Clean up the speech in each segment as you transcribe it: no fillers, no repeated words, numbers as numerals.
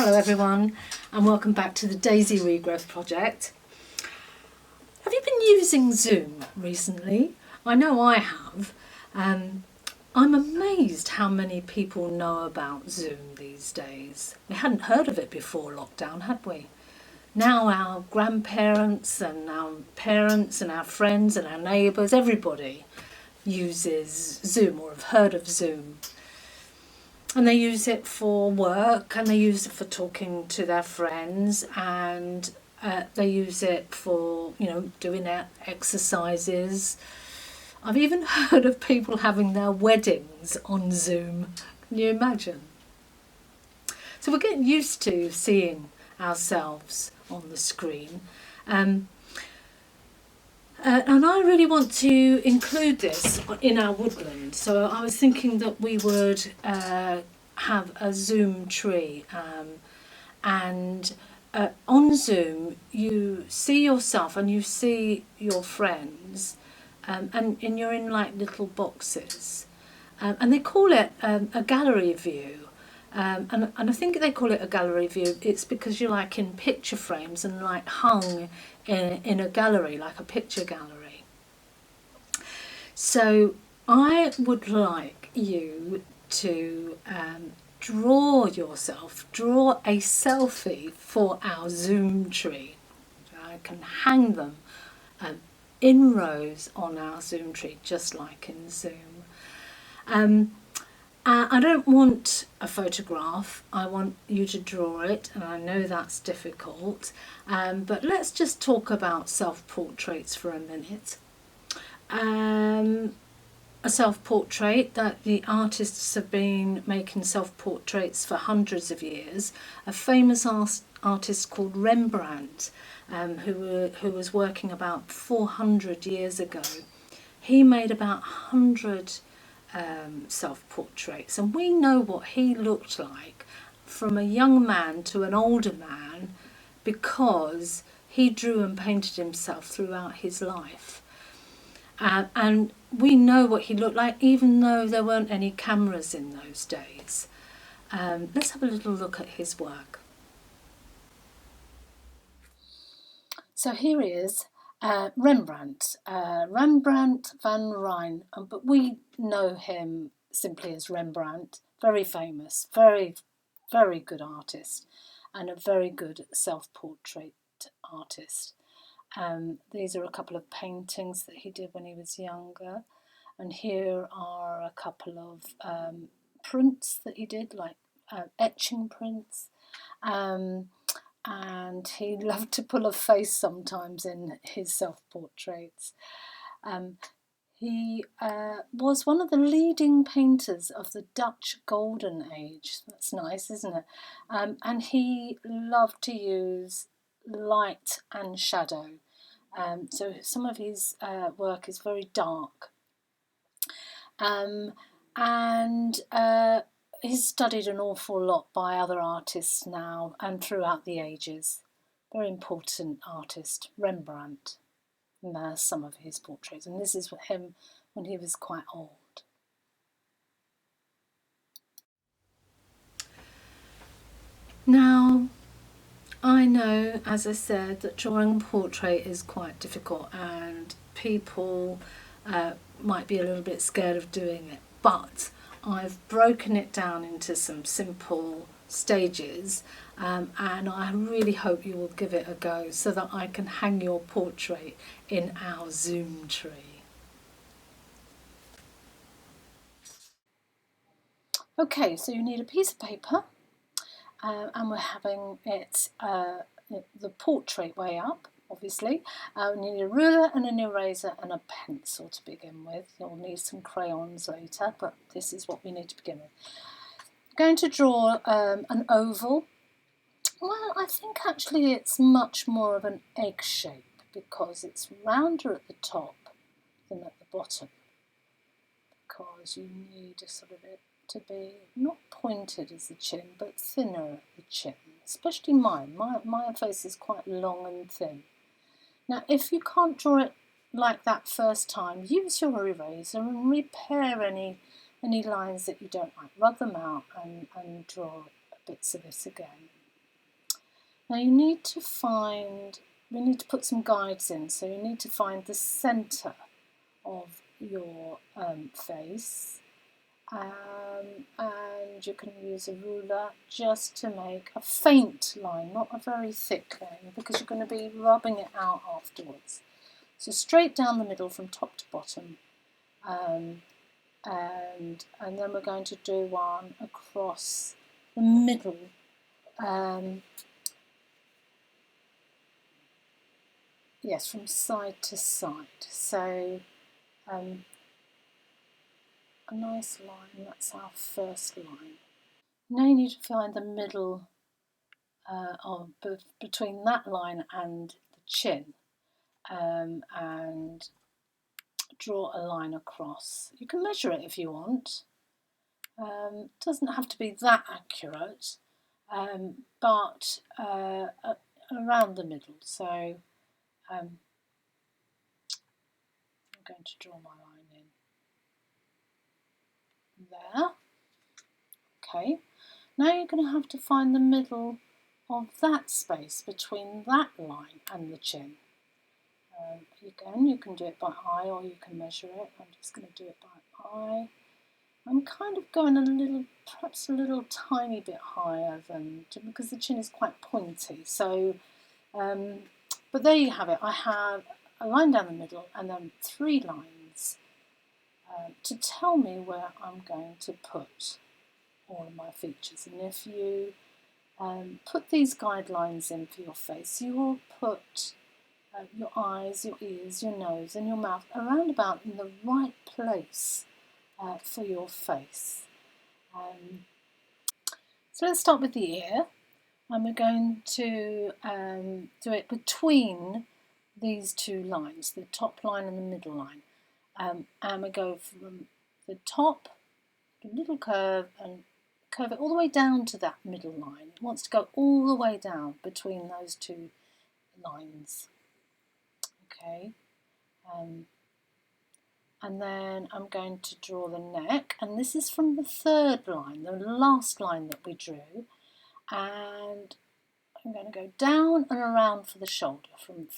Hello everyone, and welcome back to the Daisy Regrowth Project. Have you been using Zoom recently? I know I have. I'm amazed how many people know about Zoom these days. We hadn't heard of it before lockdown, had we? Now our grandparents and our parents and our friends and our neighbours, everybody uses Zoom or have heard of Zoom. And they use it for work, and they use it for talking to their friends, and they use it for, doing exercises. I've even heard of people having their weddings on Zoom. Can you imagine? So we're getting used to seeing ourselves on the screen. And I really want to include this in our woodland. So I was thinking that we would have a Zoom tree. And on Zoom, you see yourself and you see your friends. And you're in like little boxes. And they call it a gallery view. And I think they call it a gallery view. It's because you're like in picture frames and like hung in a gallery, like a picture gallery. So I would like you to draw a selfie for our Zoom tree. I can hang them in rows on our Zoom tree, just like in Zoom. I don't want a photograph, I want you to draw it, and I know that's difficult, but let's just talk about self-portraits for a minute. A self-portrait, that the artists have been making self-portraits for hundreds of years. A famous artist called Rembrandt, who was working about 400 years ago, he made about 100 self-portraits, and we know what he looked like from a young man to an older man because he drew and painted himself throughout his life, and we know what he looked like even though there weren't any cameras in those days. Let's have a little look at his work. So here he is. Rembrandt van Rijn, but we know him simply as Rembrandt. Very famous, very, very good artist, and a very good self-portrait artist. These are a couple of paintings that he did when he was younger, and here are a couple of prints that he did, like etching prints. And he loved to pull a face sometimes in his self-portraits. He was one of the leading painters of the Dutch Golden Age. That's nice, isn't it? And he loved to use light and shadow. So some of his work is very dark. He's studied an awful lot by other artists now and throughout the ages. Very important artist, Rembrandt. And there's some of his portraits. And this is him when he was quite old. Now, I know, as I said, that drawing a portrait is quite difficult and people might be a little bit scared of doing it. But I've broken it down into some simple stages, and I really hope you will give it a go so that I can hang your portrait in our Zoom tree. Okay, so you need a piece of paper, and we're having it the portrait way up. Obviously, we need a ruler and an eraser and a pencil to begin with. You'll need some crayons later, but this is what we need to begin with. I'm going to draw an oval. Well, I think actually it's much more of an egg shape because it's rounder at the top than at the bottom, because you need a sort of it to be not pointed as the chin but thinner at the chin, especially mine. My face is quite long and thin. Now, if you can't draw it like that first time, use your eraser and repair any lines that you don't like. Rub them out and draw bits of it again. Now you need to find, we need to put some guides in, so you need to find the centre of your face, and you can use a ruler just to make a faint line, not a very thick line, because you're going to be rubbing it out afterwards. So straight down the middle from top to bottom, and then we're going to do one across the middle, yes, from side to side. So a nice line, that's our first line. Now you need to find the middle between that line and the chin, and draw a line across. You can measure it if you want. It doesn't have to be that accurate, but around the middle. So I'm going to draw my line in there. Okay, now you're going to have to find the middle of that space between that line and the chin. Again, you can do it by eye or you can measure it. I'm just going to do it by eye. I'm kind of going a little, perhaps a little tiny bit higher because the chin is quite pointy. So, but there you have it. I have a line down the middle and then 3 lines to tell me where I'm going to put all of my features. And if you put these guidelines in for your face, you will put your eyes, your ears, your nose and your mouth around about in the right place for your face. So let's start with the ear, and we're going to do it between these 2 lines, the top line and the middle line, and we go from the top, a little curve, and curve it all the way down to that middle line. It wants to go all the way down between those 2 lines. Okay, and then I'm going to draw the neck, and this is from the 3rd line, the last line that we drew, and I'm going to go down and around for the shoulder, from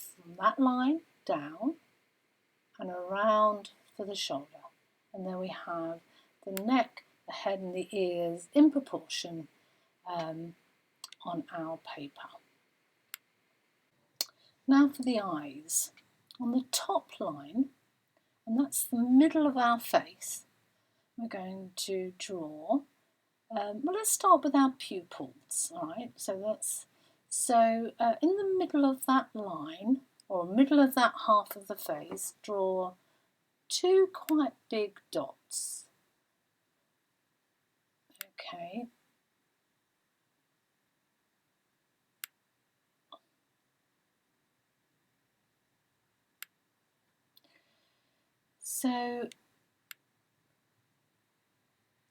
that line down and around for the shoulder, and then we have the neck, the head and the ears in proportion on our paper. Now for the eyes. On the top line, and that's the middle of our face, we're going to draw, well, let's start with our pupils, all right? So in the middle of that line, or middle of that half of the face, draw 2 quite big dots. Okay. So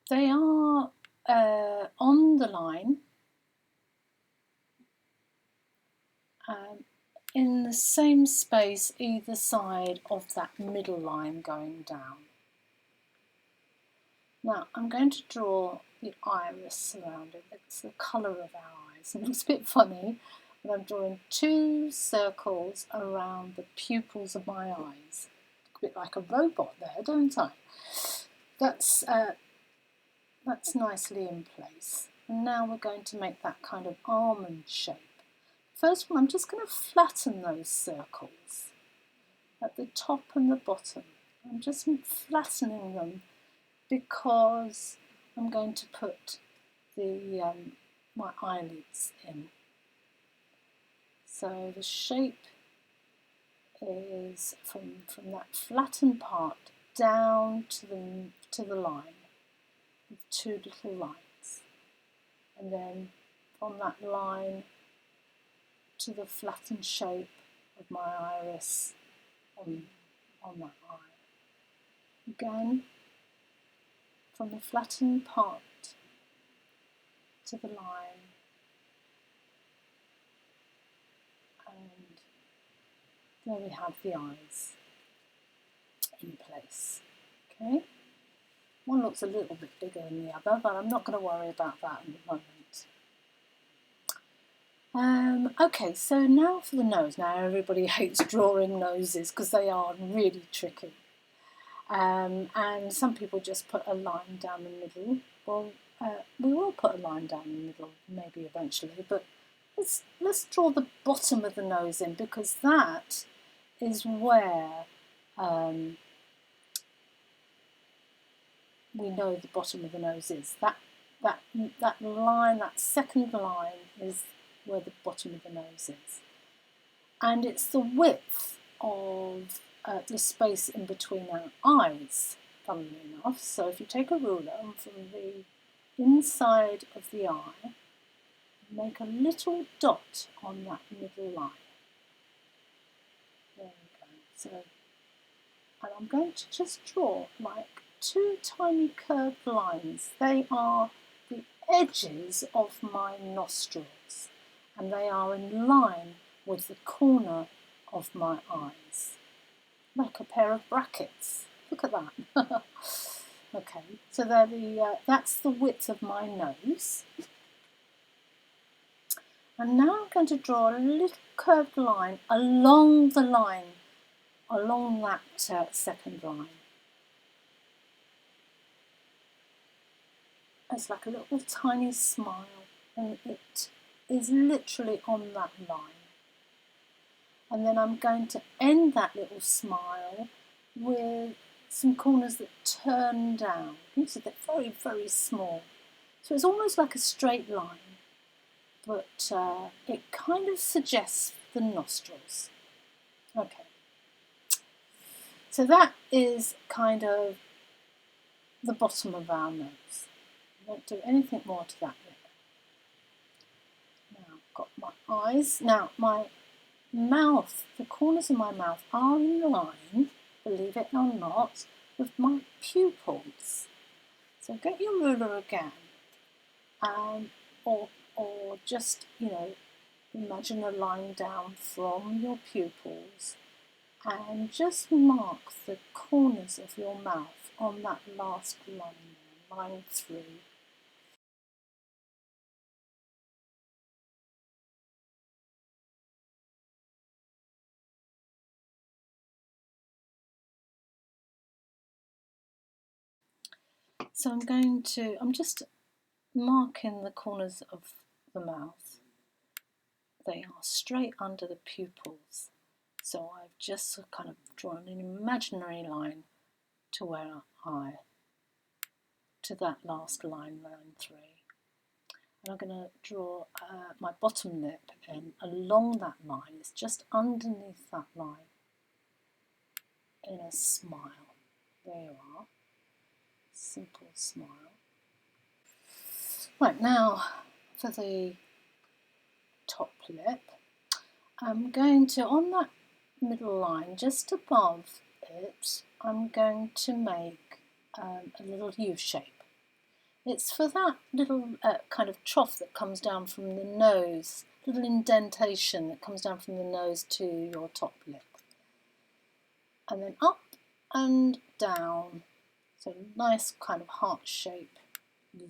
they are on the line, in the same space either side of that middle line going down. Now I'm going to draw the iris around it. It's the colour of our eyes. It looks a bit funny, but I'm drawing 2 circles around the pupils of my eyes. A bit like a robot there, don't I? That's nicely in place. And now we're going to make that kind of almond shape. First one, I'm just going to flatten those circles at the top and the bottom. I'm just flattening them because I'm going to put the my eyelids in. So the shape is from that flattened part down to the line with 2 little lines, and then from that line to the flattened shape of my iris on that eye. Again, from the flattened part to the line, and there we have the eyes in place. Okay, one looks a little bit bigger than the other, but I'm not going to worry about that in the moment. Okay, so now for the nose. Now everybody hates drawing noses because they are really tricky. And some people just put a line down the middle. Well, we will put a line down the middle maybe eventually, but let's draw the bottom of the nose in, because that is where we know the bottom of the nose is. That line, that second line, is where the bottom of the nose is. And it's the width of the space in between our eyes, funnily enough. So if you take a ruler and from the inside of the eye, make a little dot on that middle line. There we go. So, and I'm going to just draw like two tiny curved lines. They are the edges of my nostrils, and they are in line with the corner of my eyes, like a pair of brackets. Look at that. Okay, so that's the width of my nose. And now I'm going to draw a little curved line along the line, along that second line. It's like a little tiny smile, and it is literally on that line. And then I'm going to end that little smile with some corners that turn down. You can see they're very, very small. So it's almost like a straight line, but it kind of suggests the nostrils. Okay. So that is kind of the bottom of our nose. I won't do anything more to that yet. Now I've got my eyes. Now my mouth, the corners of my mouth are in line, believe it or not, with my pupils. So get your ruler again, or just, imagine a line down from your pupils and just mark the corners of your mouth on that last line there, line 3. So I'm just marking the corners of the mouth. They are straight under the pupils. So I've just kind of drawn an imaginary line to to that last line, line 3. And I'm going to draw my bottom lip in along that line. It's just underneath that line in a smile. There you are. Simple smile. Right, now for the top lip. I'm going to, on that middle line, just above it, I'm going to make a little U shape. It's for that little kind of trough that comes down from the nose, little indentation that comes down from the nose to your top lip. And then up and down, so nice kind of heart-shaped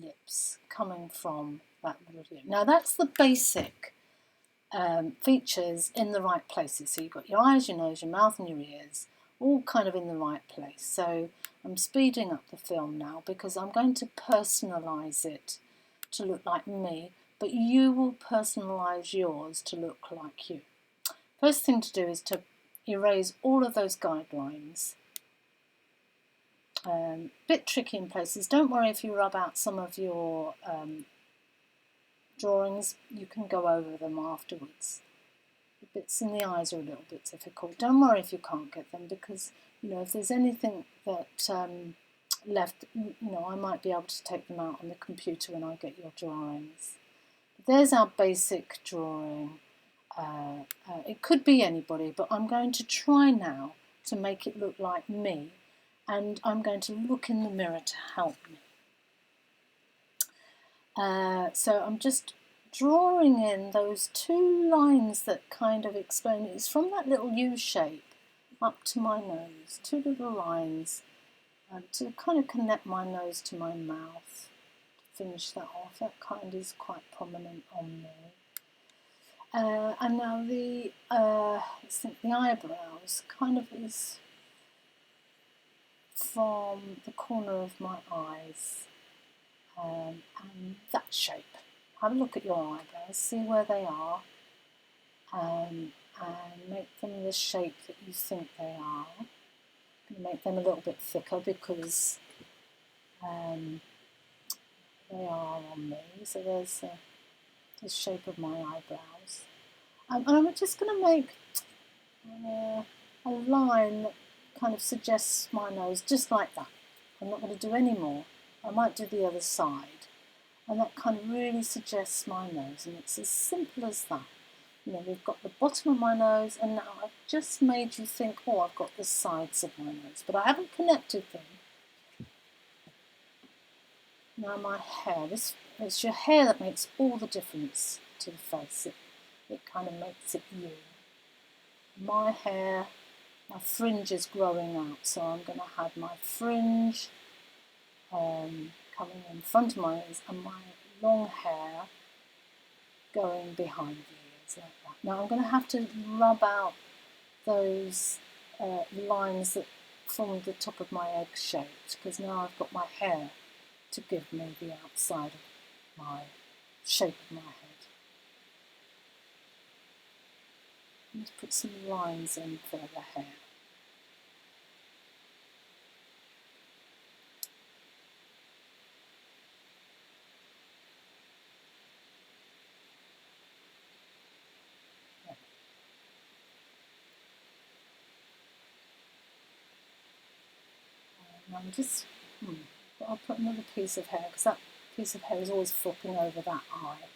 lips coming from that little lip. Now that's the basic features in the right places. So you've got your eyes, your nose, your mouth and your ears, all kind of in the right place. So I'm speeding up the film now because I'm going to personalise it to look like me, but you will personalise yours to look like you. First thing to do is to erase all of those guidelines. Bit tricky in places. Don't worry if you rub out some of your drawings, you can go over them afterwards. The bits in the eyes are a little bit difficult. Don't worry if you can't get them, because if there's anything that left, I might be able to take them out on the computer when I get your drawings. There's our basic drawing. It could be anybody, but I'm going to try now to make it look like me, and I'm going to look in the mirror to help me. So I'm just drawing in those two lines that kind of explain it. It's from that little U shape up to my nose, two little lines to kind of connect my nose to my mouth. Finish that off. That kind is quite prominent on me. And now the eyebrows kind of is from the corner of my eyes, and that shape. Have a look at your eyebrows, see where they are, and make them the shape that you think they are. I'm going to make them a little bit thicker because they are on me. So there's the shape of my eyebrows. And I'm just going to make a line that kind of suggests my nose, just like that. I'm not going to do any more. I might do the other side. And that kind of really suggests my nose. And it's as simple as that. You know, we've got the bottom of my nose, and now I've just made you think, oh, I've got the sides of my nose. But I haven't connected them. Now my hair, it's your hair that makes all the difference to the face. It kind of makes it you. My hair, my fringe is growing out, so I'm going to have my fringe coming in front of my ears and my long hair going behind the ears like that. Now I'm going to have to rub out those lines that formed the top of my egg shaped, because now I've got my hair to give me the outside of my shape of my head. Let's put some lines in for the hair. And I'm just, I'll put another piece of hair, because that piece of hair is always flopping over that eye.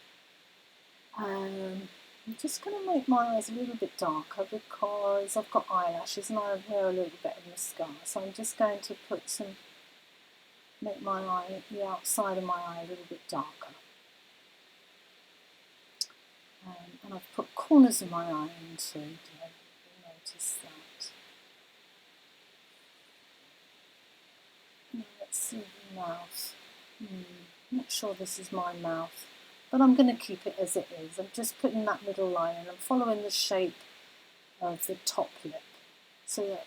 I'm just going to make my eyes a little bit darker because I've got eyelashes and I wear a little bit of mascara. So I'm just going to make my eye, the outside of my eye a little bit darker. And I've put corners of my eye in too. You'll notice that. Now let's see the mouth. I'm not sure this is my mouth, but I'm going to keep it as it is. I'm just putting that middle line in. I'm following the shape of the top lip, so that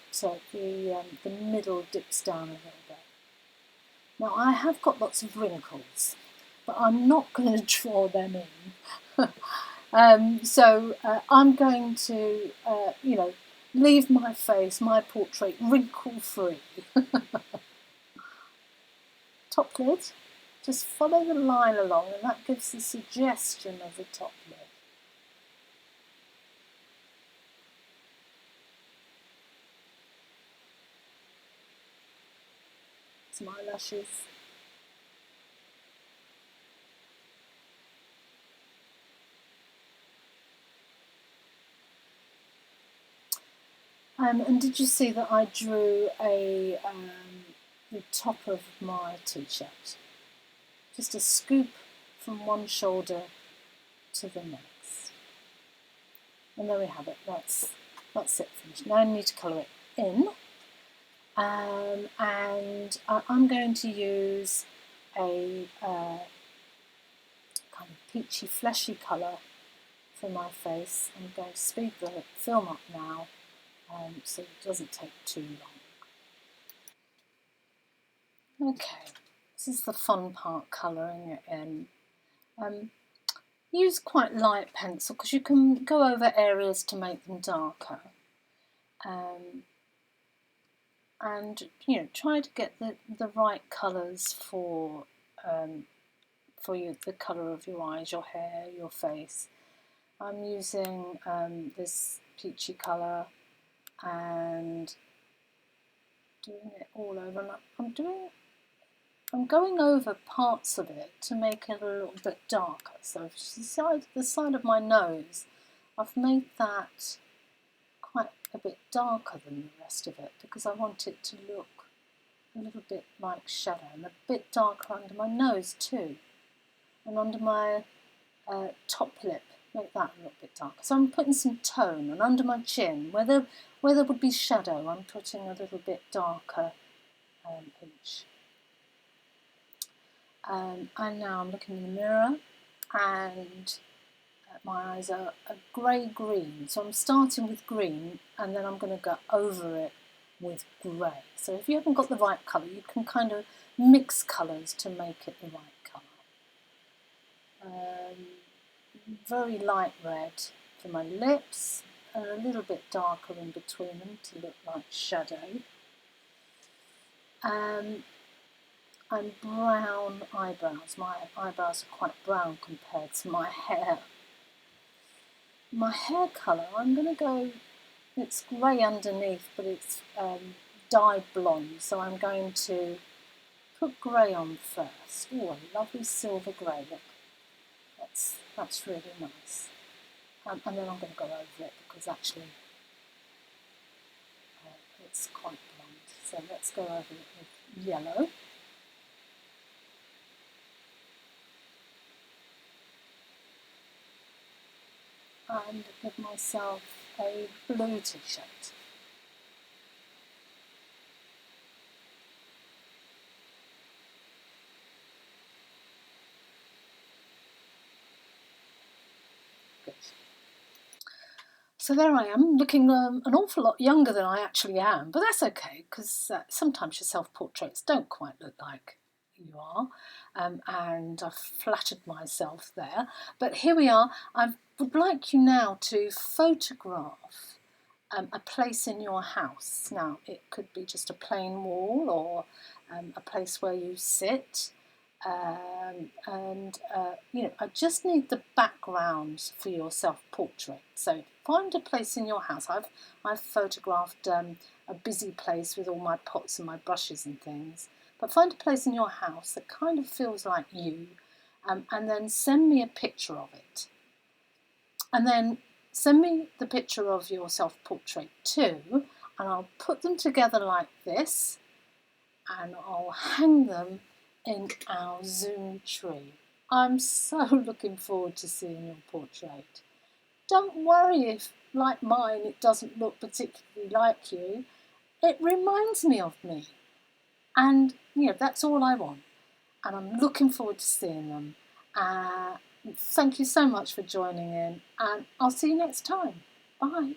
the middle dips down a little bit. Now I have got lots of wrinkles, but I'm not going to draw them in. So I'm going to, leave my face, my portrait, wrinkle-free. Top lid. Just follow the line along, and that gives the suggestion of the top lid. Some eyelashes. And did you see that I drew the top of my t-shirt? Just a scoop from one shoulder to the next. And there we have it. That's it finished. Now I need to colour it in. And I'm going to use a kind of peachy, fleshy colour for my face. I'm going to speed the film up now so it doesn't take too long. Okay, this is the fun part, colouring it in. Use quite light pencil because you can go over areas to make them darker. And try to get the right colours for you, the colour of your eyes, your hair, your face. I'm using this peachy colour and doing it all over. And I'm going over parts of it to make it a little bit darker. So the side of my nose, I've made that quite a bit darker than the rest of it because I want it to look a little bit like shadow, and a bit darker under my nose too, and under my top lip, make that a little bit darker. So I'm putting some tone, and under my chin, where there would be shadow, I'm putting a little bit darker each. And now I'm looking in the mirror, and My eyes are a grey-green, so I'm starting with green and then I'm going to go over it with grey. So if you haven't got the right colour, you can kind of mix colours to make it the right colour. Very light red for my lips, and a little bit darker in between them to look like shadow. And brown eyebrows. My eyebrows are quite brown compared to my hair. My hair colour, I'm going to go, it's grey underneath, but it's dyed blonde, so I'm going to put grey on first. Oh, a lovely silver grey, look. That's really nice. And then I'm going to go over it because actually it's quite blonde. So let's go over it with yellow. And give myself a blue t-shirt. Good. So there I am, looking an awful lot younger than I actually am, but that's okay, because sometimes your self-portraits don't quite look like you are, and I've flattered myself there. But here we are. I would like you now to photograph a place in your house. Now, it could be just a plain wall or a place where you sit. I just need the background for your self-portrait. So find a place in your house. I've photographed a busy place with all my pots and my brushes and things. But find a place in your house that kind of feels like you, and then send me a picture of it. And then send me the picture of your self-portrait too, and I'll put them together like this, and I'll hang them in our Zoom tree. I'm so looking forward to seeing your portrait. Don't worry if, like mine, it doesn't look particularly like you. It reminds me of me. And, that's all I want. And I'm looking forward to seeing them. Thank you so much for joining in, and I'll see you next time. Bye.